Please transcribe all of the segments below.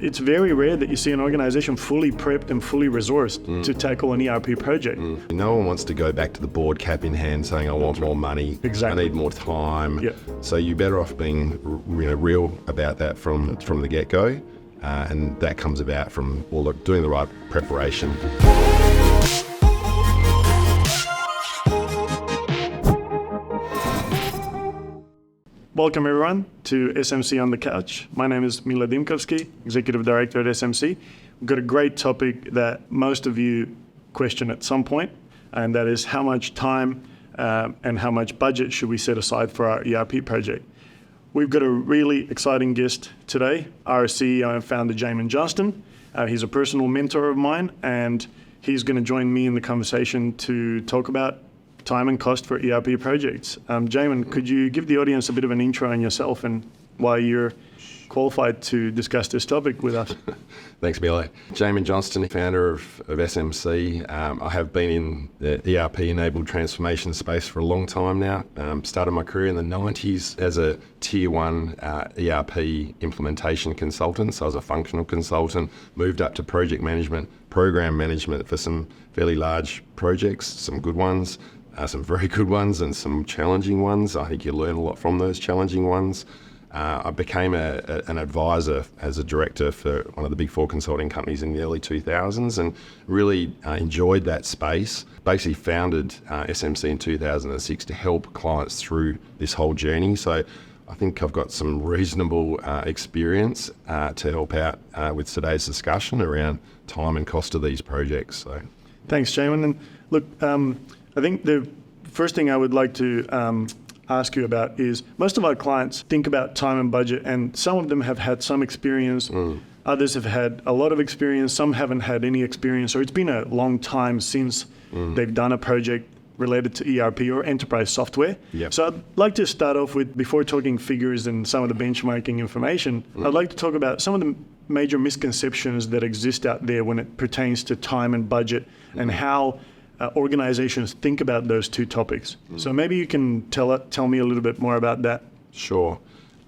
it's very rare that you see an organization fully prepped and fully resourced to tackle an ERP project. No one wants to go back to the board cap in hand saying, I want more money, Exactly. I need more time. Yep. So you're better off being real about that from the get-go. And that comes about from doing the right preparation. Welcome everyone to SMC on the Couch. My name is Mila Dimkovsky, Executive Director at SMC. We've got a great topic that most of you question at some point, and that is how much time and how much budget should we set aside for our ERP project. We've got a really exciting guest today, our CEO and founder, Jamon Johnston. He's a personal mentor of mine, and he's going to join me in the conversation to talk about time and cost for ERP projects. Jamon, could you give the audience a bit of an intro on yourself and why you're qualified to discuss this topic with us? Thanks, Milo. Jamon Johnston, founder of SMC. I have been in the ERP-enabled transformation space for a long time now. Started my career in the 90s as a Tier 1 ERP implementation consultant. So I was a functional consultant, moved up to project management, program management for some fairly large projects, some good ones, some very good ones and some challenging ones. I think you learn a lot from those challenging ones. I became an advisor as a director for one of the big four consulting companies in the early 2000s and really enjoyed that space. Basically founded SMC in 2006 to help clients through this whole journey. So I think I've got some reasonable experience to help out with today's discussion around time and cost of these projects. So, thanks, Jamon. And look, I think the first thing I would like to ask you about is most of our clients think about time and budget, and some of them have had some experience. Others have had a lot of experience. Some haven't had any experience, or it's been a long time since they've done a project related to ERP or enterprise software. Yep. So I'd like to start off with, before talking figures and some of the benchmarking information, I'd like to talk about some of the major misconceptions that exist out there when it pertains to time and budget and how organizations think about those two topics. So maybe you can tell me a little bit more about that. Sure.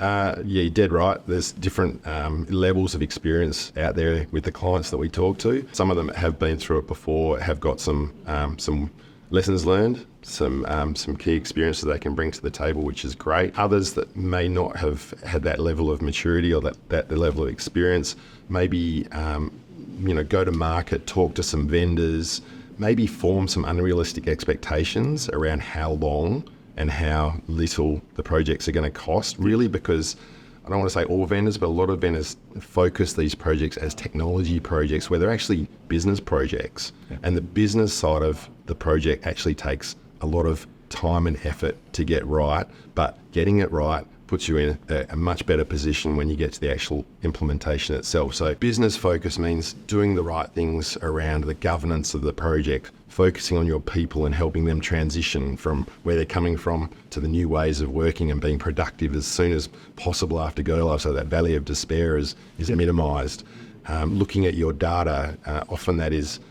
Yeah, you're dead right. There's different levels of experience out there with the clients that we talk to. Some of them have been through it before, have got some lessons learned, some key experiences they can bring to the table, which is great. Others that may not have had that level of maturity or that level of experience, maybe go to market, talk to some vendors, maybe form some unrealistic expectations around how long and how little the projects are going to cost, really, because I don't want to say all vendors, but a lot of vendors focus these projects as technology projects where they're actually business projects. Yeah. And the business side of the project actually takes a lot of time and effort to get right, but getting it right puts you in a much better position when you get to the actual implementation itself. So business focus means doing the right things around the governance of the project, focusing on your people and helping them transition from where they're coming from to the new ways of working and being productive as soon as possible after go live, so that valley of despair is minimised. Looking at your data, often that is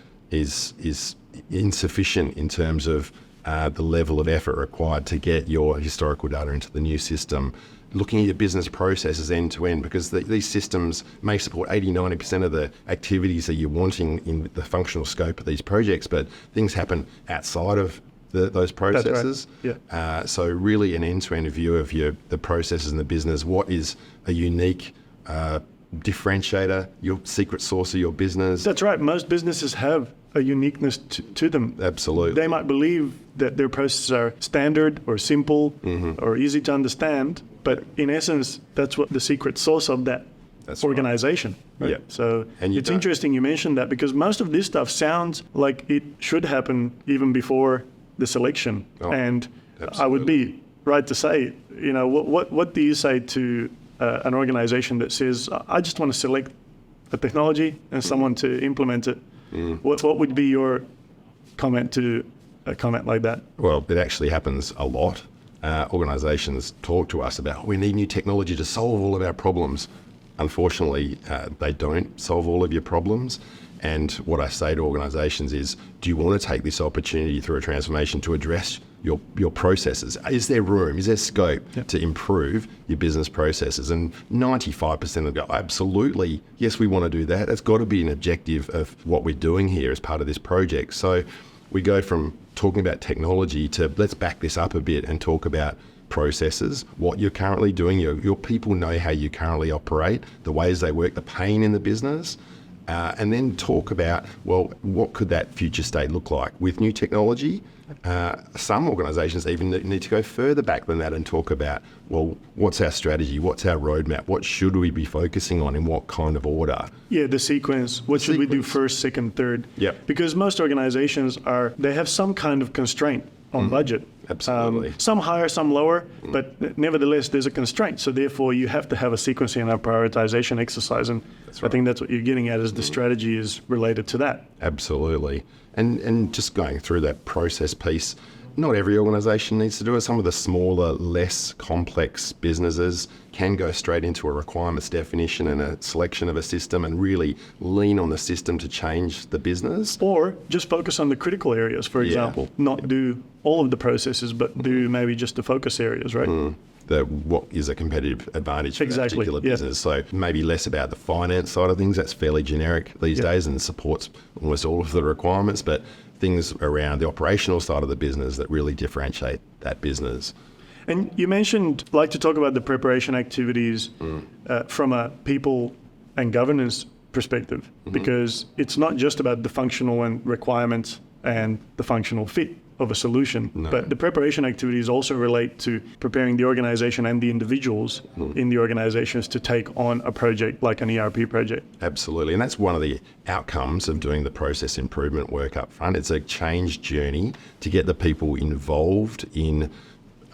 insufficient in terms of the level of effort required to get your historical data into the new system. Looking at your business processes end to end, because these systems may support 80-90% of the activities that you're wanting in the functional scope of these projects, but things happen outside of those processes. That's right. Yeah. So really an end-to-end view of the processes in the business. What is a unique differentiator, your secret sauce of your business? That's right. Most businesses have a uniqueness to them. Absolutely. They might believe that their processes are standard or simple or easy to understand, but in essence, that's what the secret sauce of that organization. Right. Yeah. So it's interesting you mentioned that, because most of this stuff sounds like it should happen even before the selection. And absolutely. I would be right to say, what do you say to an organization that says, I just want to select a technology and someone to implement it? What would be your comment to a comment like that? Well, it actually happens a lot. Organisations talk to us about, we need new technology to solve all of our problems. Unfortunately, they don't solve all of your problems. And what I say to organisations is, do you want to take this opportunity through a transformation to address your processes. Is there room? Is there scope to improve your business processes? And 95% of them go, absolutely, yes, we want to do that. That's got to be an objective of what we're doing here as part of this project. So we go from talking about technology to let's back this up a bit and talk about processes, what you're currently doing. Your people know how you currently operate, the ways they work, the pain in the business. And then talk about, well, what could that future state look like with new technology? Some organisations even need to go further back than that and talk about, well, what's our strategy? What's our roadmap? What should we be focusing on in what kind of order? Yeah, the sequence. What should we do first, second, third? Yeah. Because most organisations they have some kind of constraint on budget. Absolutely. Some higher, some lower, but nevertheless, there's a constraint. So therefore, you have to have a sequencing and a prioritization exercise. And I think that's what you're getting at, is the strategy is related to that. Absolutely. And just going through that process piece, not every organisation needs to do it. Some of the smaller, less complex businesses can go straight into a requirements definition and a selection of a system and really lean on the system to change the business. Or just focus on the critical areas, for example. Not do all of the processes, but do maybe just the focus areas, right? What is a competitive advantage for that particular yeah. business. So maybe less about the finance side of things. That's fairly generic these days and supports almost all of the requirements, but things around the operational side of the business that really differentiate that business. And you mentioned, like to talk about the preparation activities from a people and governance perspective, because it's not just about the functional and requirements and the functional fit of a solution, but the preparation activities also relate to preparing the organization and the individuals in the organizations to take on a project like an ERP project. Absolutely, and that's one of the outcomes of doing the process improvement work up front. It's a change journey to get the people involved in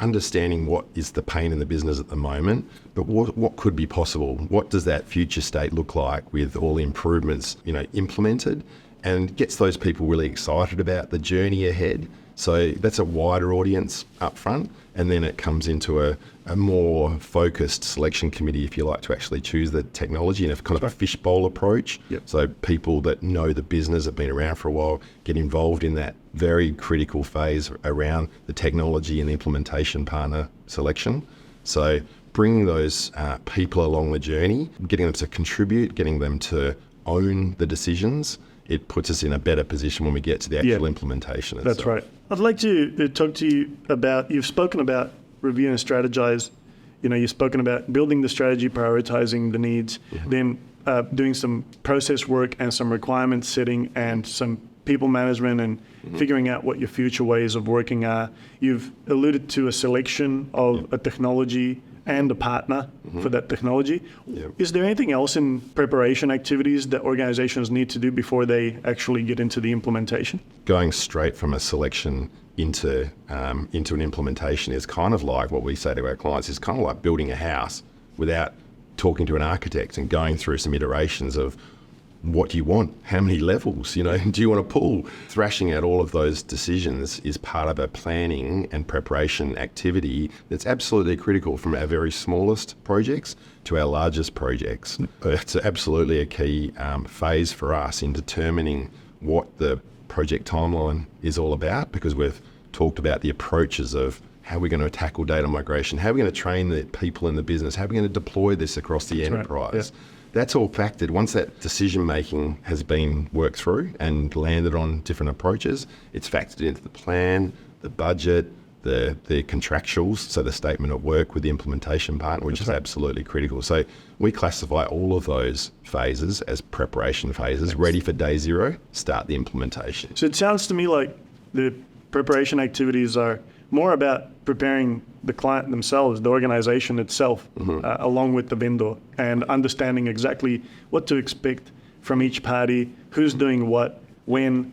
understanding what is the pain in the business at the moment, but what could be possible? What does that future state look like with all the improvements, implemented, and gets those people really excited about the journey ahead. So that's a wider audience up front, and then it comes into a more focused selection committee, if you like, to actually choose the technology in a kind of a fishbowl approach. Yep. So people that know the business, have been around for a while, get involved in that very critical phase around the technology and the implementation partner selection. So bringing those people along the journey, getting them to contribute, getting them to own the decisions, it puts us in a better position when we get to the actual implementation itself. That's right. I'd like to talk to you about, you've spoken about review and strategize. You've spoken about building the strategy, prioritizing the needs, then doing some process work and some requirement setting and some people management and figuring out what your future ways of working are. You've alluded to a selection of a technology and a partner for that technology. Is there anything else in preparation activities that organizations need to do before they actually get into the implementation? Going straight from a selection into an implementation is kind of like what we say to our clients, is kind of like building a house without talking to an architect and going through some iterations of what do you want? How many levels? Do you want a pool? Thrashing out all of those decisions is part of a planning and preparation activity that's absolutely critical from our very smallest projects to our largest projects. It's absolutely a key phase for us in determining what the project timeline is all about, because we've talked about the approaches of how we're going to tackle data migration, how we're going to train the people in the business, how we're going to deploy this across the enterprise. Right. Yeah. That's all factored. Once that decision making has been worked through and landed on different approaches, it's factored into the plan, the budget, the contractuals, so the statement of work with the implementation partner, which is absolutely critical. So we classify all of those phases as preparation phases, ready for day zero, start the implementation. So it sounds to me like the preparation activities are more about preparing the client themselves, the organization itself, along with the vendor, and understanding exactly what to expect from each party, who's doing what, when,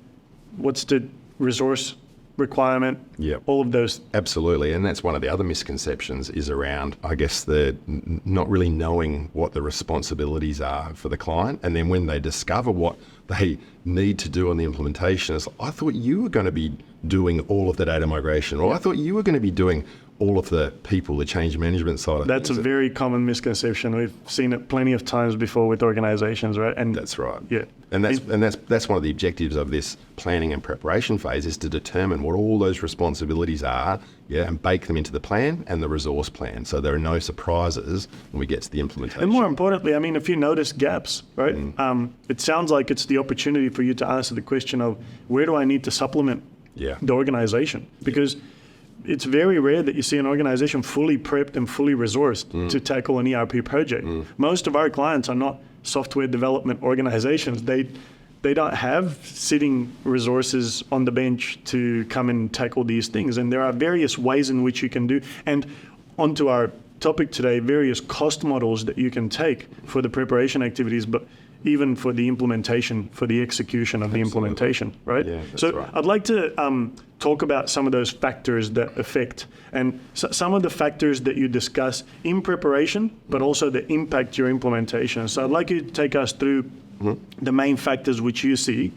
what's the resource requirement, all of those. Absolutely, and that's one of the other misconceptions is around, I guess, the not really knowing what the responsibilities are for the client, and then when they discover what they need to do on the implementation. It's like, I thought you were going to be doing all of the data migration, or I thought you were going to be doing all of the people, the change management side of That's things. a very common misconception. We've seen it plenty of times before with organizations, right? And That's right. yeah. And that's one of the objectives of this planning and preparation phase, is to determine what all those responsibilities are, and bake them into the plan and the resource plan, so there are no surprises when we get to the implementation. And more importantly, I mean, if you notice gaps, right? It sounds like it's the opportunity for you to answer the question of, where do I need to supplement the organization? Because it's very rare that you see an organization fully prepped and fully resourced to tackle an ERP project. Most of our clients are not software development organizations. They don't have sitting resources on the bench to come and tackle these things. And there are various ways in which you can do. And onto our topic today, various cost models that you can take for the preparation activities, but even for the implementation, for the execution of the implementation, right? Yeah, that's so right. I'd like to talk about some of those factors that affect, and some of the factors that you discuss in preparation, but also that impact your implementation. So I'd like you to take us through the main factors which you see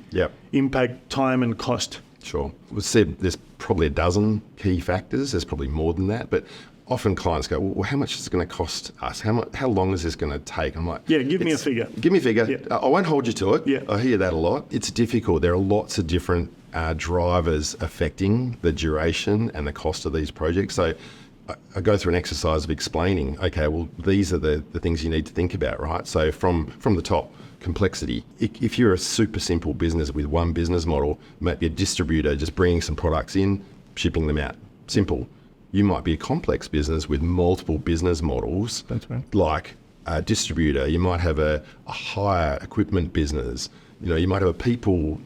impact time and cost. Sure. We said there's probably a dozen key factors. There's probably more than that, but often clients go, well, how much is it going to cost us? How long is this going to take? I'm like, give me a figure. Give me a figure. Yeah. I won't hold you to it. Yeah. I hear that a lot. It's difficult. There are lots of different drivers affecting the duration and the cost of these projects. So I go through an exercise of explaining, okay, well, these are the things you need to think about, right? So from the top, complexity. If you're a super simple business with one business model, maybe a distributor just bringing some products in, shipping them out, simple. You might be a complex business with multiple business models. That's right. Like a distributor. You might have a hire equipment business. You might have a people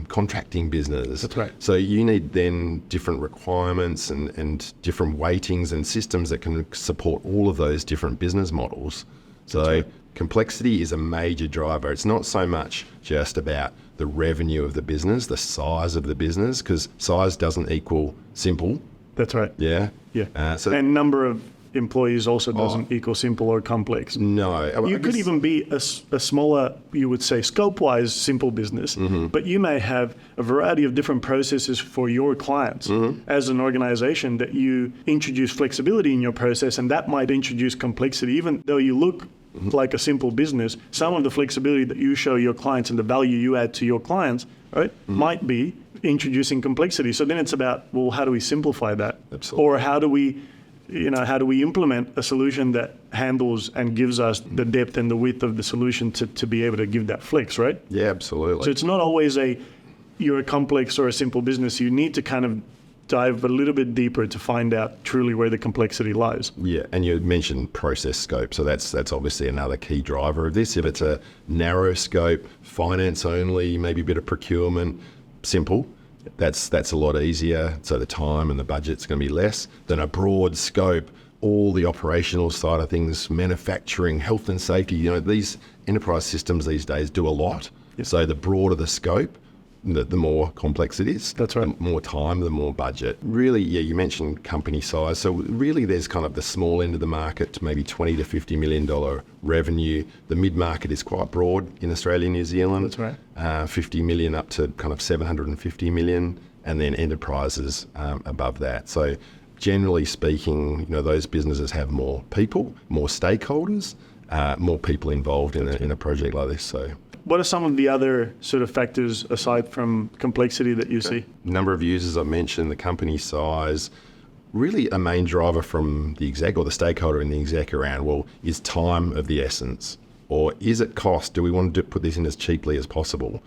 contracting business. That's right. So you need then different requirements and different weightings and systems that can support all of those different business models. So complexity is a major driver. It's not so much just about the revenue of the business, the size of the business, because size doesn't equal simple. That's right. Yeah. And number of employees also doesn't equal simple or complex. No. You could even be a smaller, you would say, scope-wise simple business, but you may have a variety of different processes for your clients as an organization that you introduce flexibility in your process, and that might introduce complexity. Even though you look like a simple business, some of the flexibility that you show your clients and the value you add to your clients, right, might be introducing complexity. So then it's about, well, how do we simplify that? Absolutely. Or how do we implement a solution that handles and gives us the depth and the width of the solution to be able to give that flex, right? Yeah, absolutely. So it's not always you're a complex or a simple business. You need to kind of dive a little bit deeper to find out truly where the complexity lies. Yeah, and you mentioned process scope, so that's obviously another key driver of this. If it's a narrow scope, finance only, maybe a bit of procurement, simple, that's a lot easier. So the time and the budget's going to be less than a broad scope. All the operational side of things, manufacturing, health and safety. These enterprise systems these days do a lot. Yep. So the broader the scope, the more complex it is. That's right. The more time, the more budget. Really, you mentioned company size. So really there's kind of the small end of the market to maybe $20 to $50 million revenue. The mid-market is quite broad in Australia and New Zealand. That's right. 50 million up to kind of 750 million, and then enterprises above that. So generally speaking, those businesses have more people, more stakeholders, more people involved in a project like this. So. What are some of the other sort of factors aside from complexity that you see? Number of users I mentioned, the company size, really a main driver from the exec or the stakeholder in the exec around, well, is time of the essence? Or is it cost? Do we want to put this in as cheaply as possible?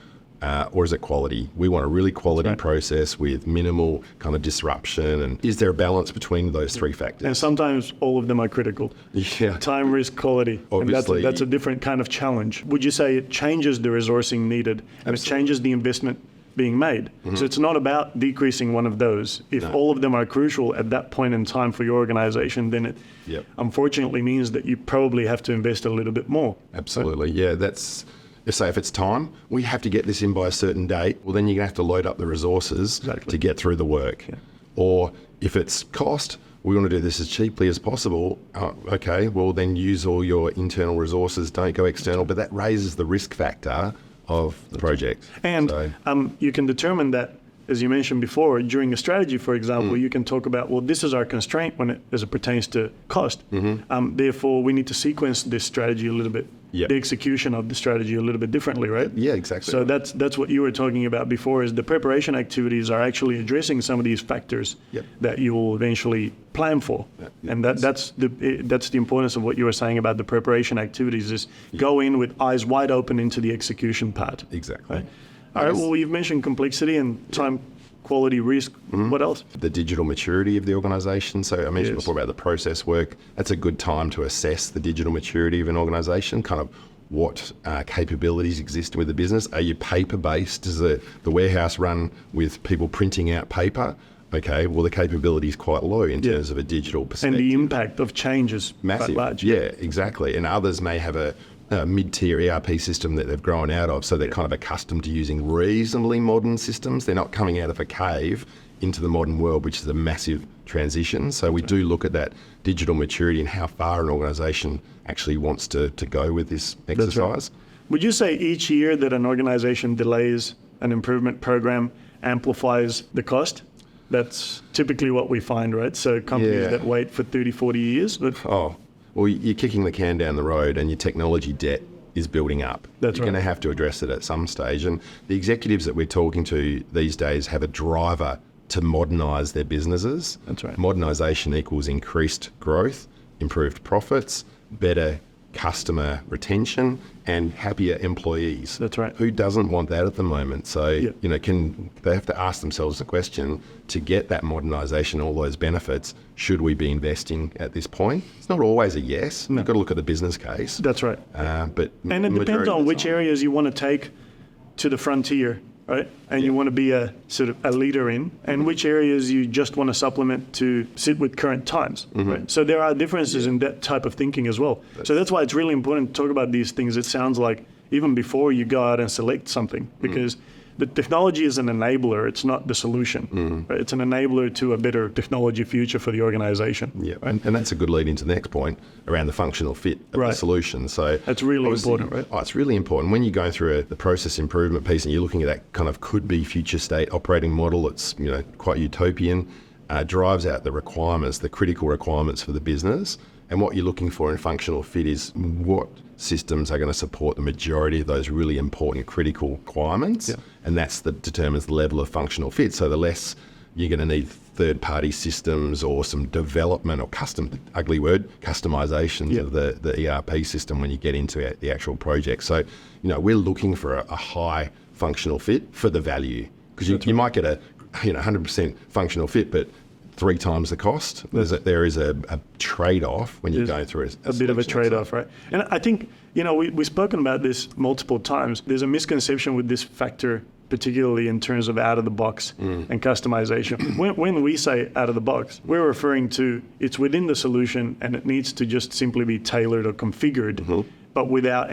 Or is it quality? We want a really quality process with minimal kind of disruption. And is there a balance between those three factors? And sometimes all of them are critical. Yeah. Time, risk, quality. Obviously. And that's a different kind of challenge. Would you say it changes the resourcing needed and it changes the investment being made? So it's not about decreasing one of those. If all of them are crucial at that point in time for your organization, then it unfortunately means that you probably have to invest a little bit more. Absolutely. Yeah, if it's time, we have to get this in by a certain date, well, then you're going to have to load up the resources to get through the work. Yeah. Or if it's cost, we want to do this as cheaply as possible. Okay, well, then use all your internal resources, don't go external. But that raises the risk factor of the project. And you can determine that, as you mentioned before, during a strategy, for example, you can talk about, well, this is our constraint as it pertains to cost. Therefore, we need to sequence this strategy a little bit, the execution of the strategy a little bit differently, right? Yeah, exactly. So that's what you were talking about before, is the preparation activities are actually addressing some of these factors that you will eventually plan for. And that's the importance of what you were saying about the preparation activities, is go in with eyes wide open into the execution part. Exactly. Right? All right, well, you've mentioned complexity and time, quality, risk. What else? The digital maturity of the organisation. So I mentioned before about the process work. That's a good time to assess the digital maturity of an organisation, kind of what capabilities exist with the business. Are you paper-based? Does the warehouse run with people printing out paper? Okay, well, the capability is quite low in terms of a digital perspective. And the impact of change is massive. Quite large. Yeah, exactly. And others may have a mid-tier ERP system that they've grown out of, so they're kind of accustomed to using reasonably modern systems. They're not coming out of a cave into the modern world, which is a massive transition. So we do look at that digital maturity and how far an organisation actually wants to go with this exercise. Right. Would you say each year that an organisation delays an improvement program amplifies the cost? That's typically what we find, right? So companies that wait for 30, 40 years. Well, you're kicking the can down the road and your technology debt is building up. That's You're going to have to address it at some stage. And the executives that we're talking to these days have a driver to modernise their businesses. That's right. Modernisation equals increased growth, improved profits, better customer retention, and happier employees. That's right. Who doesn't want that at the moment? So, they have to ask themselves the question, to get that modernisation, all those benefits, should we be investing at this point? It's not always a yes. No. You've got to look at the business case. That's right. And it depends on which areas you want to take to the frontier, right? And you want to be a sort of a leader in, and which areas you just want to supplement to sit with current times, right? So there are differences in that type of thinking as well. So that's why it's really important to talk about these things, it sounds like, even before you go out and select something, because the technology is an enabler, it's not the solution. Right? It's an enabler to a better technology future for the organization. Yeah, and that's a good lead into the next point around the functional fit of the solution. So that's really important, right? Oh, it's really important. When you go through the process improvement piece and you're looking at that kind of could-be future state operating model, it's quite utopian, drives out the requirements, the critical requirements for the business. And what you're looking for in functional fit is what systems are going to support the majority of those really important critical requirements. And that's determines the level of functional fit. So the less you're going to need third-party systems or some development or customizations of the ERP system when you get into the actual project. So, we're looking for a high functional fit for the value, because you might get a 100% functional fit, but 3 times the cost. There is a trade-off when you're going through a bit of a trade-off, right? And I think, we've spoken about this multiple times. There's a misconception with this factor, particularly in terms of out-of-the-box and customization. When we say out-of-the-box, we're referring to it's within the solution and it needs to just simply be tailored or configured, but without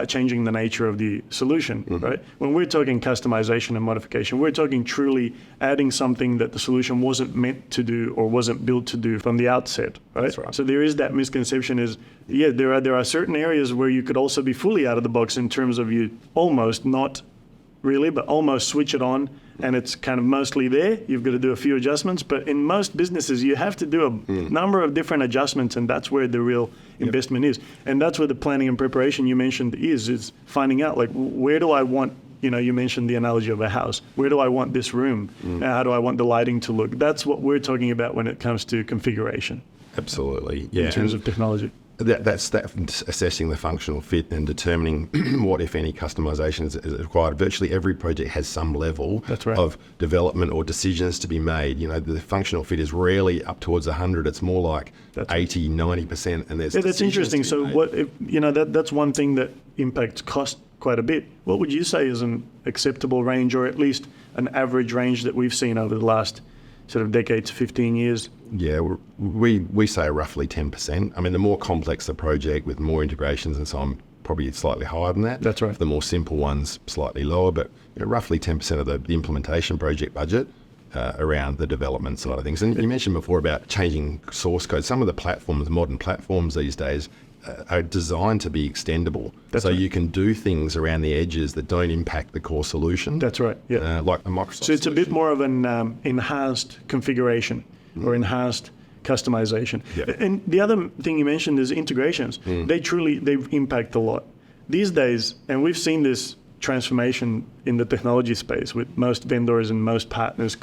changing the nature of the solution, right? When we're talking customization and modification, we're talking truly adding something that the solution wasn't meant to do or wasn't built to do from the outset, right? That's right. So there is that misconception there are certain areas where you could also be fully out of the box in terms of you almost, not really, but almost switch it on and it's kind of mostly there. You've got to do a few adjustments, but in most businesses, you have to do a number of different adjustments, and that's where the real investment is. And that's where the planning and preparation you mentioned is finding out, like, where do I want, you mentioned the analogy of a house. Where do I want this room? How do I want the lighting to look? That's what we're talking about when it comes to configuration. Absolutely, yeah. In terms of technology. That's assessing the functional fit and determining what, if any, customization is required. Virtually every project has some level of development or decisions to be made. The functional fit is rarely up towards 100. It's more like 80, 90%. And that's interesting. So that's one thing that impacts cost quite a bit. What would you say is an acceptable range, or at least an average range that we've seen over the last sort of decade to 15 years? Yeah, we say roughly 10%. I mean, the more complex the project with more integrations and so on, probably slightly higher than that. That's right. The more simple ones, slightly lower, but roughly 10% of the implementation project budget around the development side of things. And you mentioned before about changing source code. Some of the platforms, modern platforms these days, are designed to be extendable. That's so right. you can do things around the edges that don't impact the core solution. That's right. Yeah. Like a Microsoft So it's solution. a bit more of an enhanced configuration or enhanced customization. Yeah. And the other thing you mentioned is integrations. They impact a lot. These days, and we've seen this transformation in the technology space with most vendors and most partners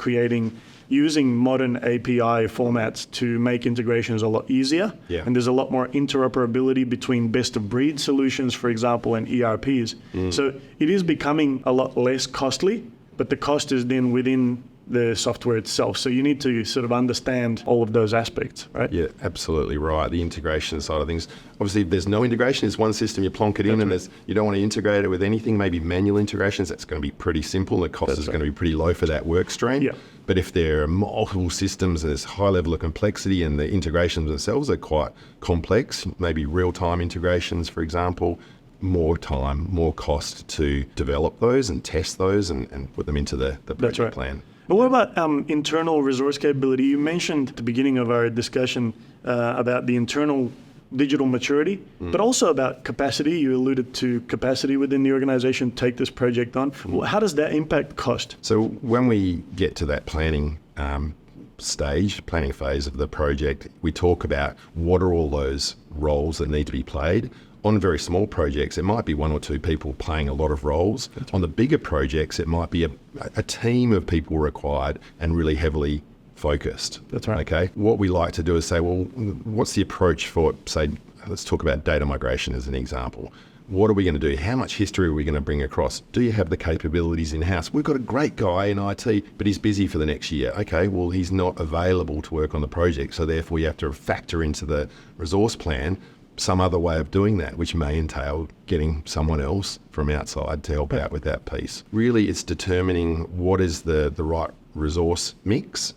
using modern API formats to make integrations a lot easier. Yeah. And there's a lot more interoperability between best of breed solutions, for example, and ERPs. So it is becoming a lot less costly, but the cost is then within the software itself. So you need to sort of understand all of those aspects, right? Yeah, absolutely right. The integration side of things. Obviously, if there's no integration, it's one system, you plonk it in, and you don't want to integrate it with anything, maybe manual integrations, that's going to be pretty simple. The cost is going to be pretty low for that work stream. Yeah. But if there are multiple systems and there's high level of complexity and the integrations themselves are quite complex, maybe real-time integrations, for example, more time, more cost to develop those and test those and put them into the project plan. But what about internal resource capability? You mentioned at the beginning of our discussion about the internal digital maturity, but also about capacity. You alluded to capacity within the organization, take this project on. How does that impact cost? So when we get to that planning planning phase of the project, we talk about what are all those roles that need to be played. On very small projects, it might be one or two people playing a lot of roles. On the bigger projects, it might be a team of people required and really heavily focused. That's right. Okay. What we like to do is say, well, what's the approach for, say, let's talk about data migration as an example. What are we going to do? How much history are we going to bring across? Do you have the capabilities in-house? We've got a great guy in IT, but he's busy for the next year. Okay, well, he's not available to work on the project, so therefore you have to factor into the resource plan some other way of doing that, which may entail getting someone else from outside to help out with that piece. Really, it's determining what is the right resource mix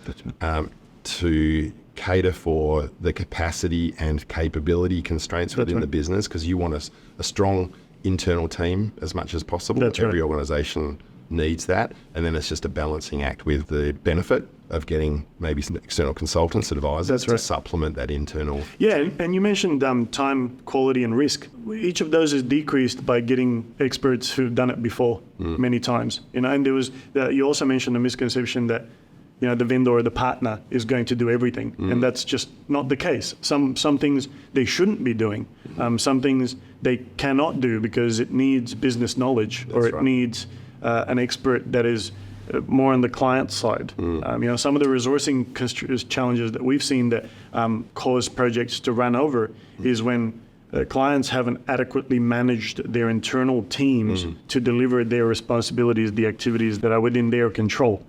to cater for the capacity and capability constraints within the business, because you want a strong internal team as much as possible. Every organisation needs that, and then it's just a balancing act with the benefit of getting maybe some external consultants, advisors to supplement that internal. Yeah, and you mentioned time, quality, and risk. Each of those is decreased by getting experts who've done it before many times. And there was you also mentioned the misconception that the vendor or the partner is going to do everything, and that's just not the case. Some things they shouldn't be doing. Some things they cannot do because it needs business knowledge, or it needs an expert that is more on the client side. Some of the resourcing challenges that we've seen that cause projects to run over is when clients haven't adequately managed their internal teams to deliver their responsibilities, the activities that are within their control.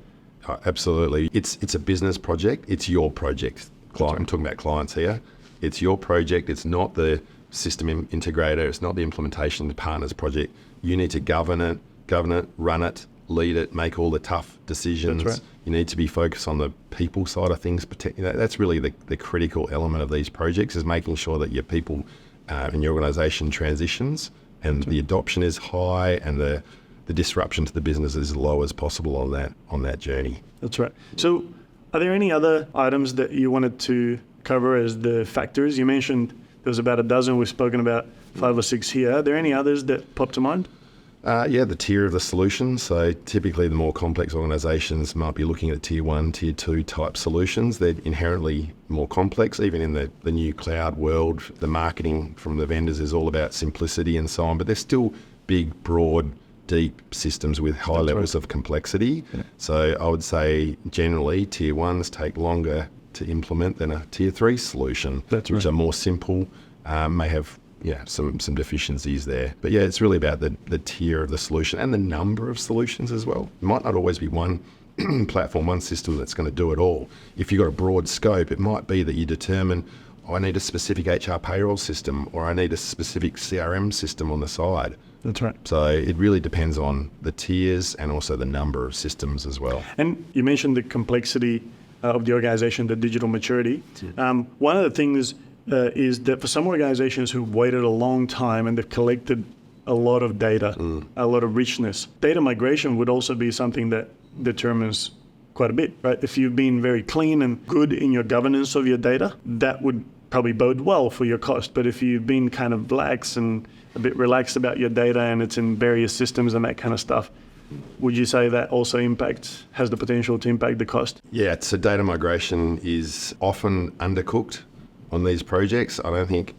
Absolutely. It's a business project. It's your project. I'm talking about clients here. It's your project. It's not the system integrator. It's not the implementation, the partner's project. You need to govern it, run it, lead it, make all the tough decisions. That's right. You need to be focused on the people side of things. That's really the critical element of these projects, is making sure that your people in your organisation transitions and the adoption is high and the disruption to the business is as low as possible on that journey. That's right. So are there any other items that you wanted to cover as the factors? You mentioned there's about a dozen. We've spoken about 5 or 6 here. Are there any others that pop to mind? The tier of the solution. So typically the more complex organisations might be looking at tier 1, tier 2 type solutions. They're inherently more complex. Even in the new cloud world, the marketing from the vendors is all about simplicity and so on, but they're still big, broad, deep systems with high levels of complexity. Yeah. So I would say generally tier 1s take longer to implement than a tier 3 solution, which are more simple, may have some deficiencies there. But it's really about the tier of the solution and the number of solutions as well. It might not always be one platform, one system that's going to do it all. If you've got a broad scope, it might be that you determine, I need a specific HR payroll system, or I need a specific CRM system on the side. That's right. So it really depends on the tiers and also the number of systems as well. And you mentioned the complexity of the organization, the digital maturity. One of the things is that for some organizations who've waited a long time and they've collected a lot of data, a lot of richness, data migration would also be something that determines quite a bit, right? If you've been very clean and good in your governance of your data, that would probably bode well for your cost. But if you've been kind of lax and a bit relaxed about your data and it's in various systems and that kind of stuff, would you say that also has the potential to impact the cost? Yeah, so data migration is often undercooked on these projects. I don't think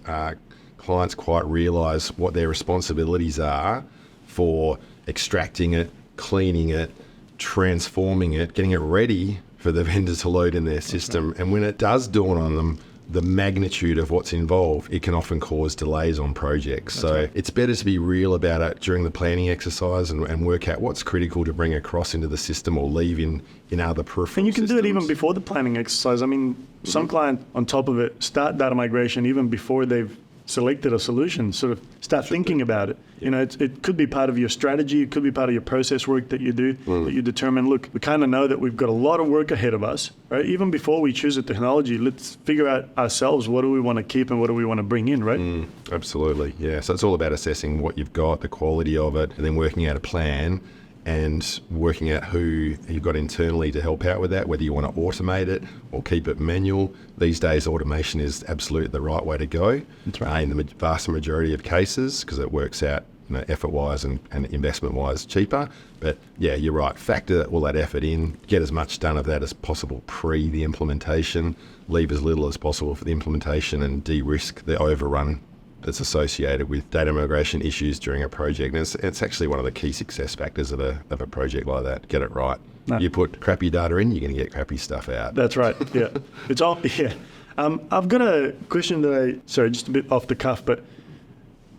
clients quite realise what their responsibilities are for extracting it, cleaning it, transforming it, getting it ready for the vendor to load in their system. And when it does dawn on them, the magnitude of what's involved, it can often cause delays on projects. It's better to be real about it during the planning exercise and work out what's critical to bring across into the system or leave in other peripheral And you can systems. do it even before the planning exercise. I mean, some clients on top of it start data migration even before they've selected a solution, sort of start thinking about it. You know, it could be part of your strategy, it could be part of your process work that you do, that you determine, look, we kind of know that we've got a lot of work ahead of us, right? Even before we choose a technology, let's figure out ourselves, what do we want to keep and what do we want to bring in, right? Absolutely, yeah. So it's all about assessing what you've got, the quality of it, and then working out a plan and working out who you've got internally to help out with that, whether you want to automate it or keep it manual. These days, automation is absolutely the right way to go. That's right. In the vast majority of cases, because it works out, effort-wise and investment-wise cheaper. But yeah, you're right. Factor all that effort in, get as much done of that as possible pre the implementation, leave as little as possible for the implementation, and de-risk the overrun that's associated with data migration issues during a project. And it's actually one of the key success factors of a project like that. Get it right. No. You put crappy data in, you're going to get crappy stuff out. That's right, yeah. It's all, yeah. I've got a question sorry, just a bit off the cuff, but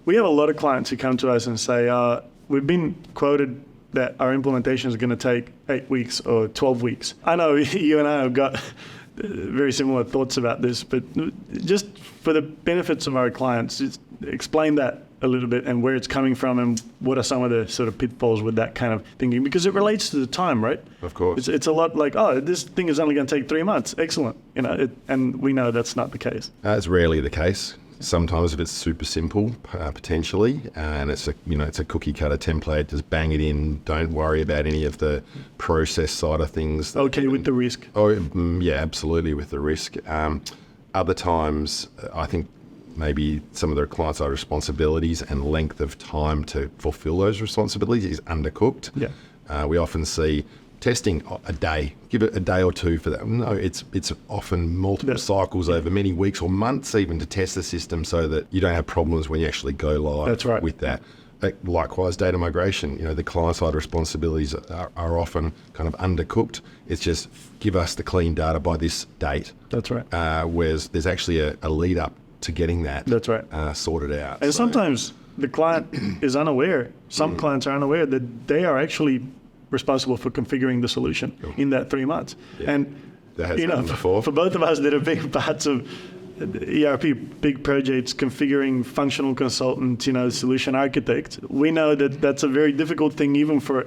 we have a lot of clients who come to us and say, we've been quoted that our implementation is going to take 8 weeks or 12 weeks. I know you and I have got very similar thoughts about this, but just for the benefits of our clients, just explain that a little bit and where it's coming from and what are some of the sort of pitfalls with that kind of thinking, because it relates to the time, right? Of course. It's a lot like, this thing is only going to take 3 months. Excellent. And we know that's not the case. It's rarely the case. Sometimes if it's super simple, potentially, and it's a cookie cutter template, just bang it in. Don't worry about any of the process side of things. Okay with the risk. Oh, yeah, absolutely with the risk. Other times, I think maybe some of their clients' responsibilities and length of time to fulfill those responsibilities is undercooked. Yeah. We often see testing a day, give it a day or two for that. No, it's often multiple cycles over many weeks or months even to test the system so that you don't have problems when you actually go live. That's right. With that. Likewise, data migration, the client-side responsibilities are often kind of undercooked. It's just give us the clean data by this date. That's right. Whereas there's actually a lead up to getting that That's right. Sorted out. And sometimes the client is unaware. Some clients are unaware that they are actually responsible for configuring the solution in that 3 months. Yeah. And that has happened before. For both of us that have been parts of ERP big projects, configuring functional consultant, solution architect, we know that that's a very difficult thing even for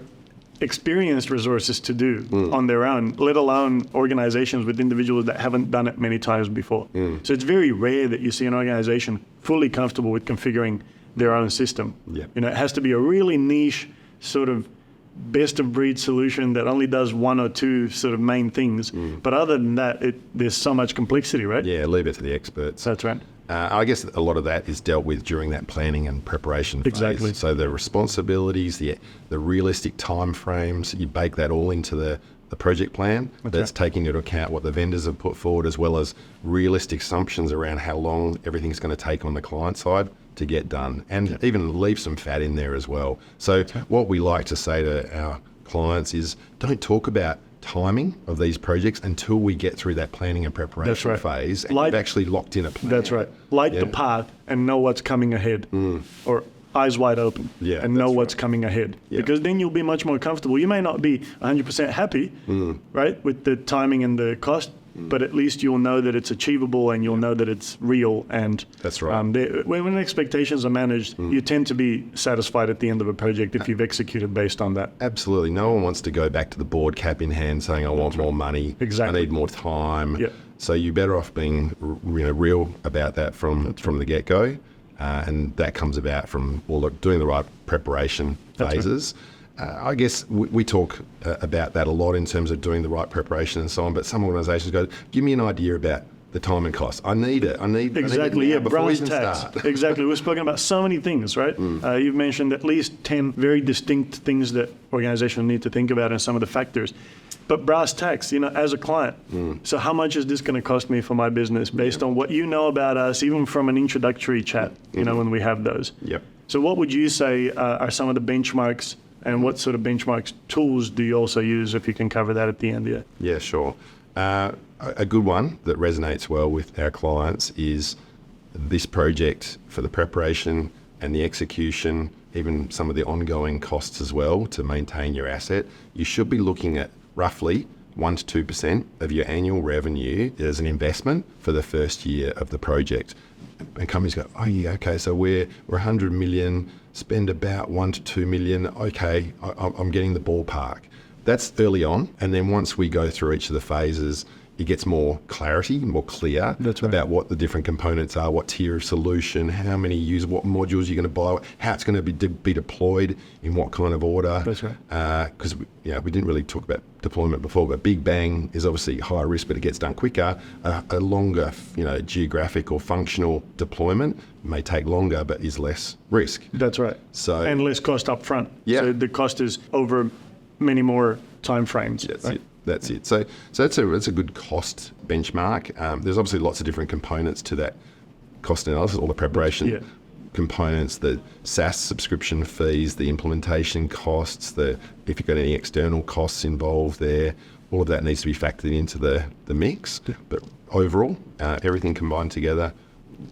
experienced resources to do on their own, let alone organizations with individuals that haven't done it many times before. So it's very rare that you see an organization fully comfortable with configuring their own system. Yeah. It has to be a really niche sort of best of breed solution that only does one or two sort of main things. But other than that, there's so much complexity, right? Yeah, leave it to the experts. That's right. I guess a lot of that is dealt with during that planning and preparation phase. Exactly. So the responsibilities, the realistic time frames, you bake that all into the project plan. That's taking into account what the vendors have put forward, as well as realistic assumptions around how long everything's going to take on the client side to get done, and even leave some fat in there as well. So what we like to say to our clients is don't talk about timing of these projects until we get through that planning and preparation phase and you've actually locked in a plan. That's right. Light the path and know what's coming ahead, or eyes wide open and know what's coming ahead. Because then you'll be much more comfortable. You may not be 100% happy, right, with the timing and the cost, but at least you'll know that it's achievable and you'll know that it's real. And that's right. When expectations are managed, you tend to be satisfied at the end of a project if you've executed based on that. Absolutely. No one wants to go back to the board cap in hand saying, I want more money. Exactly. I need more time. So you're better off being real about that from the get-go. And that comes about from doing the right preparation phases. I guess we talk about that a lot in terms of doing the right preparation and so on, but some organisations go, give me an idea about the time and cost. I need it. Exactly, yeah. Before we brass even tacks. start. Exactly. We've spoken about so many things, right? You've mentioned at least 10 very distinct things that organizations need to think about and some of the factors. But brass tacks, as a client, so how much is this going to cost me for my business based on what you know about us, even from an introductory chat, when we have those? Yep. So what would you say are some of the benchmarks, and what sort of benchmarks tools do you also use, if you can cover that at the end? Yeah, sure. A good one that resonates well with our clients is this project for the preparation and the execution, even some of the ongoing costs as well to maintain your asset. You should be looking at roughly 1 to 2% of your annual revenue as an investment for the first year of the project. And companies go, oh yeah, okay, so we're 100 million, spend about 1 to 2 million. Okay, I'm getting the ballpark. That's early on. And then once we go through each of the phases, it gets more clarity, more clear about what the different components are, what tier of solution, how many users, what modules you're going to buy, how it's going to be deployed, in what kind of order. That's right. Because we didn't really talk about deployment before, but big bang is obviously higher risk, but it gets done quicker. A longer, geographic or functional deployment may take longer, but is less risk. That's right. And less cost up front. Yeah. So the cost is over many more time frames. That's it. So that's a good cost benchmark. There's obviously lots of different components to that cost analysis, all the preparation components, the SaaS subscription fees, the implementation costs, if you've got any external costs involved there, all of that needs to be factored into the mix. But overall, everything combined together,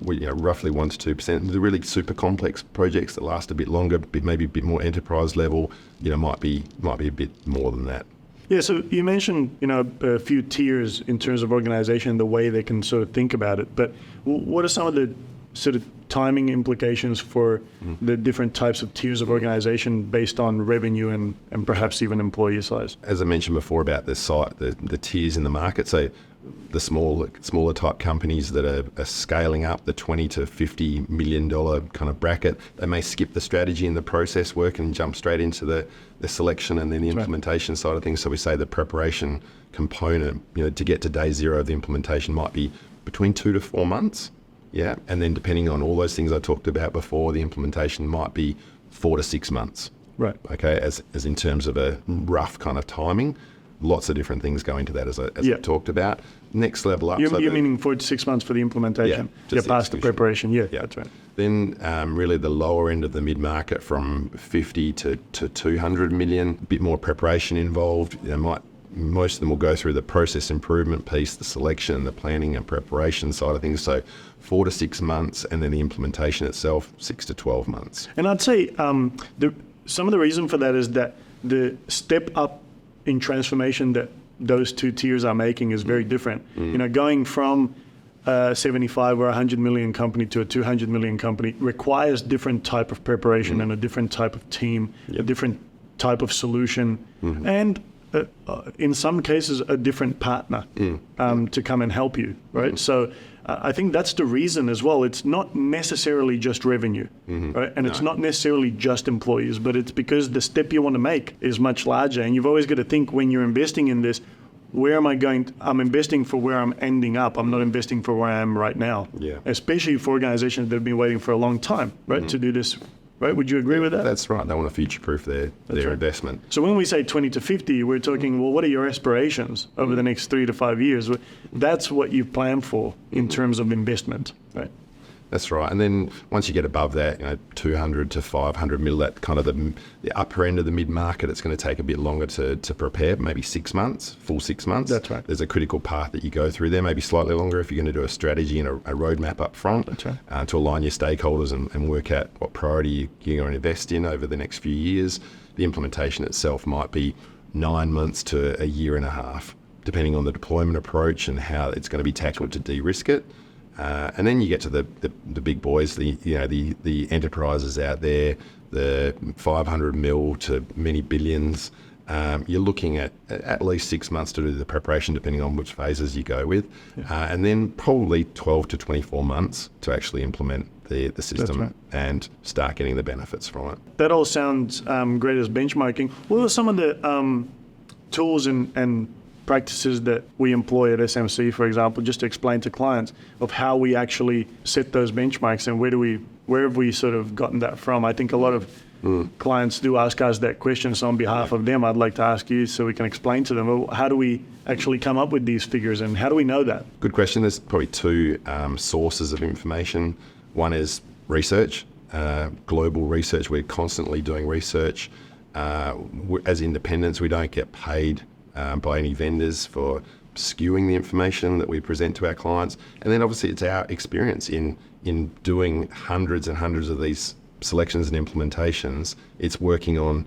roughly 1 to 2%. The really super complex projects that last a bit longer, maybe a bit more enterprise level, might be a bit more than that. Yeah, so you mentioned, a few tiers in terms of organization, the way they can sort of think about it. But what are some of the sort of timing implications for the different types of tiers of organization based on revenue and perhaps even employee size? As I mentioned before about the tiers in the market, so the smaller type companies that are scaling up, the $20 to $50 million kind of bracket, they may skip the strategy and the process work and jump straight into the selection and then the implementation side of things. So we say the preparation component, to get to day zero of the implementation might be between 2 to 4 months. Yeah. And then depending on all those things I talked about before, the implementation might be 4 to 6 months. Right. Okay. As in terms of a rough kind of timing. Lots of different things go into that, as I talked about. Next level up. You're meaning 4 to 6 months for the implementation? Yeah, past the preparation. Yeah, that's right. Then really the lower end of the mid-market from 50 to 200 million, a bit more preparation involved. Most of them will go through the process improvement piece, the selection, the planning and preparation side of things. So 4 to 6 months, and then the implementation itself, 6 to 12 months. And I'd say some of the reason for that is that the step up in transformation that those two tiers are making is very different. Going from a 75 or 100 million company to a 200 million company requires different type of preparation and a different type of team, a different type of solution, and in some cases a different partner to come and help you, right? So I think that's the reason as well. It's not necessarily just revenue, right? And it's not necessarily just employees, but it's because the step you want to make is much larger. And you've always got to think, when you're investing in this, where am I going? I'm investing for where I'm ending up. I'm not investing for where I am right now. Yeah. Especially for organizations that have been waiting for a long time, right, to do this. Right? Would you agree with that? That's right. They want to future-proof their investment. So when we say 20 to 50, we're talking, well, what are your aspirations over the next 3 to 5 years? That's what you plan for in terms of investment, right? That's right. And then once you get above that, 200 to 500 mil, that kind of the upper end of the mid-market, it's going to take a bit longer to prepare, maybe 6 months, full 6 months. That's right. There's a critical path that you go through there, maybe slightly longer if you're going to do a strategy and a roadmap up front. That's right. To align your stakeholders and work out what priority you're going to invest in over the next few years. The implementation itself might be 9 months to a year and a half, depending on the deployment approach and how it's going to be tackled to de-risk it. And then you get to the big boys, the enterprises out there, the 500 mil to many billions. You're looking at least 6 months to do the preparation, depending on which phases you go with, and then probably 12 to 24 months to actually implement the system and start getting the benefits from it. That all sounds great as benchmarking. What are some of the tools and practices that we employ at SMC, for example, just to explain to clients of how we actually set those benchmarks and where have we sort of gotten that from. I think a lot of clients do ask us that question. So on behalf of them, I'd like to ask you so we can explain to them, well, how do we actually come up with these figures and how do we know that? Good question. There's probably two sources of information. One is research, global research. We're constantly doing research. As independents, we don't get paid by any vendors for skewing the information that we present to our clients. And then obviously it's our experience in doing hundreds and hundreds of these selections and implementations. It's working on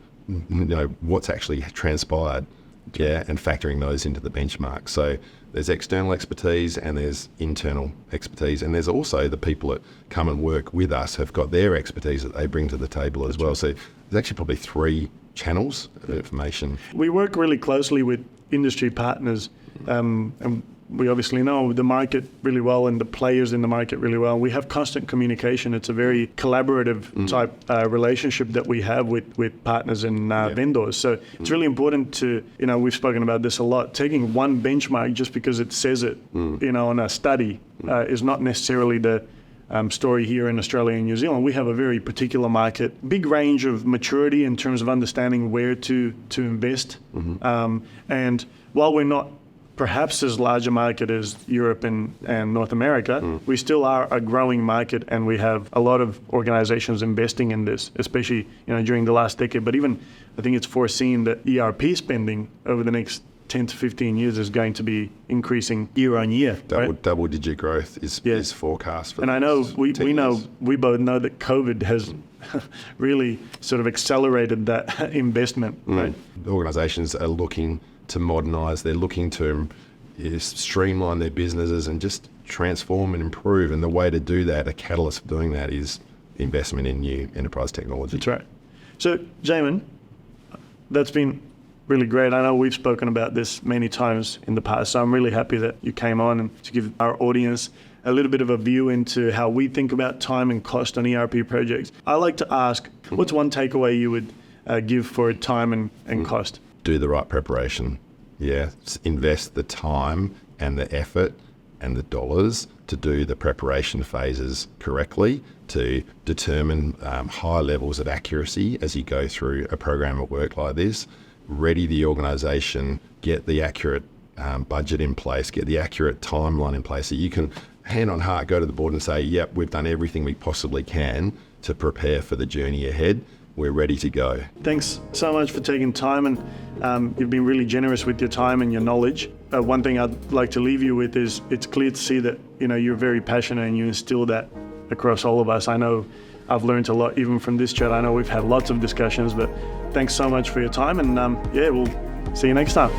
what's actually transpired, and factoring those into the benchmark. So there's external expertise and there's internal expertise, and there's also the people that come and work with us have got their expertise that they bring to the table as well. So there's actually probably three channels of information. We work really closely with industry partners, and we obviously know the market really well and the players in the market really well. We have constant communication. It's a very collaborative type relationship that we have with partners and vendors. So it's really important to, we've spoken about this a lot, taking one benchmark just because it says it, on a study is not necessarily the story here in Australia and New Zealand. We have a very particular market, big range of maturity in terms of understanding where to invest. And while we're not perhaps as large a market as Europe and North America, we still are a growing market, and we have a lot of organizations investing in this, especially during the last decade. But even I think it's foreseen that ERP spending over the next 10 to 15 years is going to be increasing year on year. Double-digit growth is forecast for and I know we both know that COVID has really sort of accelerated that investment. Right? Organizations are looking to modernise, they're looking to streamline their businesses and just transform and improve. And the way to do that, a catalyst for doing that, is investment in new enterprise technology. That's right. So, Jamon, that's been really great. I know we've spoken about this many times in the past, so I'm really happy that you came on and to give our audience a little bit of a view into how we think about time and cost on ERP projects. I like to ask, what's one takeaway you would give for time and cost? Do the right preparation. Invest the time and the effort and the dollars to do the preparation phases correctly, to determine high levels of accuracy as you go through a program of work like this. Ready the organisation, get the accurate budget in place, get the accurate timeline in place, so you can, hand on heart, go to the board and say, yep, we've done everything we possibly can to prepare for the journey ahead. We're ready to go. Thanks so much for taking time, and you've been really generous with your time and your knowledge. One thing I'd like to leave you with is it's clear to see that you're very passionate and you instill that across all of us. I know I've learned a lot even from this chat. I know we've had lots of discussions, but thanks so much for your time, and we'll see you next time.